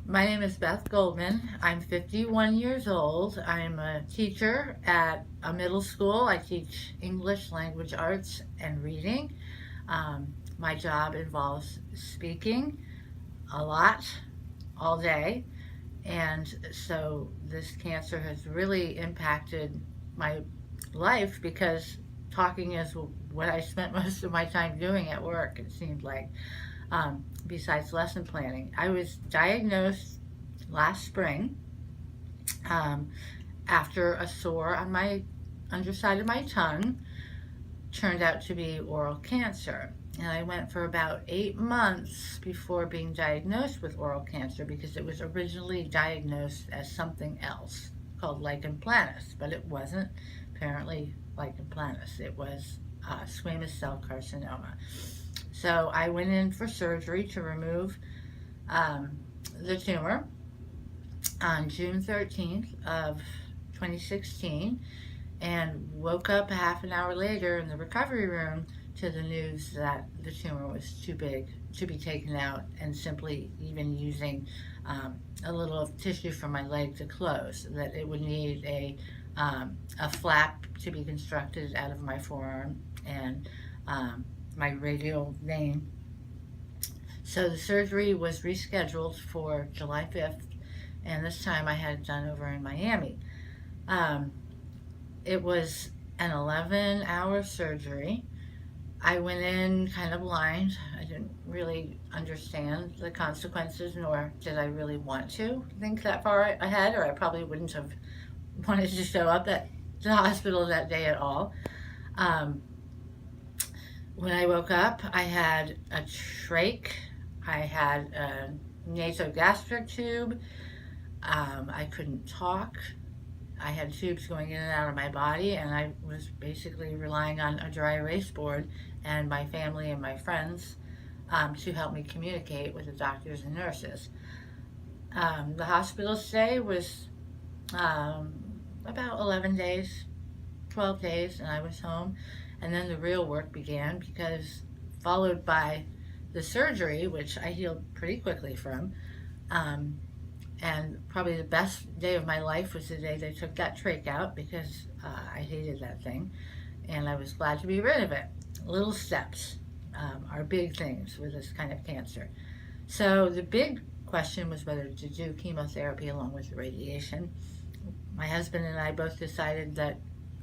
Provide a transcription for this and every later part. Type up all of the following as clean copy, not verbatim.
My name is Beth Goldman. I'm 51 years old. I'm a teacher at a middle school. I teach English, language arts, and reading. My job involves speaking a lot, all day, and so this cancer has really impacted my life because talking is what I spent most of my time doing at work, it seemed like, besides lesson planning. I was diagnosed last spring um, after a sore on my underside of my tongue turned out to be oral cancer. And I went for about 8 months before being diagnosed with oral cancer because it was originally diagnosed as something else called lichen planus, but it wasn't apparently lichen planus. It was squamous cell carcinoma. So I went in for surgery to remove um, the tumor on June 13th of 2016 and woke up a half an hour later in the recovery room to the news that the tumor was too big to be taken out and simply even using a little of tissue from my leg to close, that it would need a flap to be constructed out of my forearm and my radial vein. So the surgery was rescheduled for July 5th, and this time I had it done over in Miami. Um, it was an 11-hour surgery. I went in kind of blind. I didn't really understand the consequences, nor did I really want to think that far ahead, or I probably wouldn't have wanted to show up at the hospital that day at all. Um, when I woke up, I had a trach, I had a nasogastric tube, I couldn't talk, I had tubes going in and out of my body, and I was basically relying on a dry erase board and my family and my friends to help me communicate with the doctors and nurses. The hospital stay was um, about 11 days, 12 days, and I was home. And then the real work began because, followed by the surgery, which I healed pretty quickly from. Um, and probably the best day of my life was the day they took that trach out because I hated that thing and I was glad to be rid of it. Little steps are big things with this kind of cancer. So the big question was whether to do chemotherapy along with the radiation. My husband and I both decided that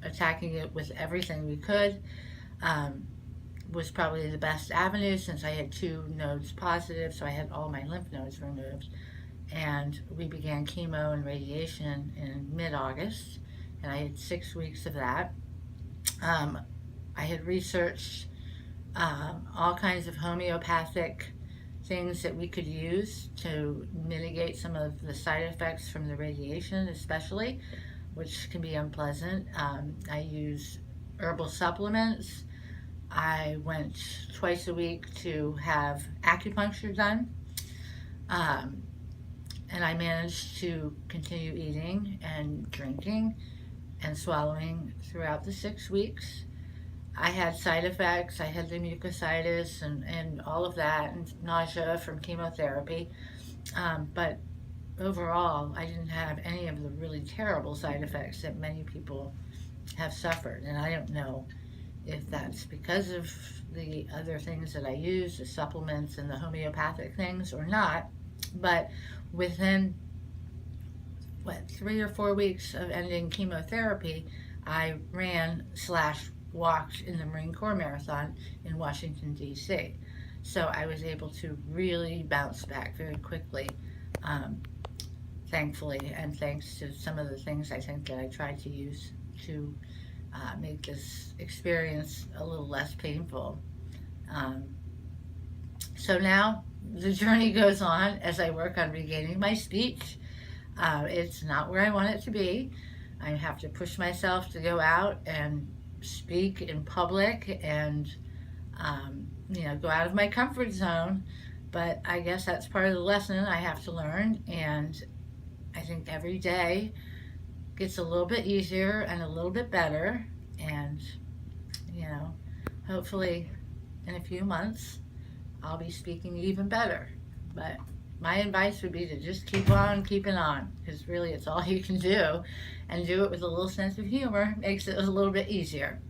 attacking it with everything we could um, was probably the best avenue since I had 2 nodes positive, so I had all my lymph nodes removed. And we began chemo and radiation in mid-August, and I had 6 weeks of that. I had researched all kinds of homeopathic things that we could use to mitigate some of the side effects from the radiation, especially, which can be unpleasant. I use herbal supplements. I went twice a week to have acupuncture done. And I managed to continue eating and drinking and swallowing throughout the 6 weeks. I had side effects. I had the mucositis and all of that, and nausea from chemotherapy. But overall, I didn't have any of the really terrible side effects that many people have suffered. And I don't know if that's because of the other things that I use, the supplements and the homeopathic things, or not. But within 3 or 4 weeks of ending chemotherapy, I ran / walked in the Marine Corps Marathon in Washington, D.C. So I was able to really bounce back very quickly, thankfully, and thanks to some of the things I think that I tried to use to make this experience a little less painful. Um, so now the journey goes on as I work on regaining my speech. It's not where I want it to be. I have to push myself to go out and speak in public and, go out of my comfort zone. But I guess that's part of the lesson I have to learn. And I think every day gets a little bit easier and a little bit better. And, hopefully in a few months, I'll be speaking even better. But my advice would be to just keep on keeping on, because really it's all you can do, and do it with a little sense of humor makes it a little bit easier.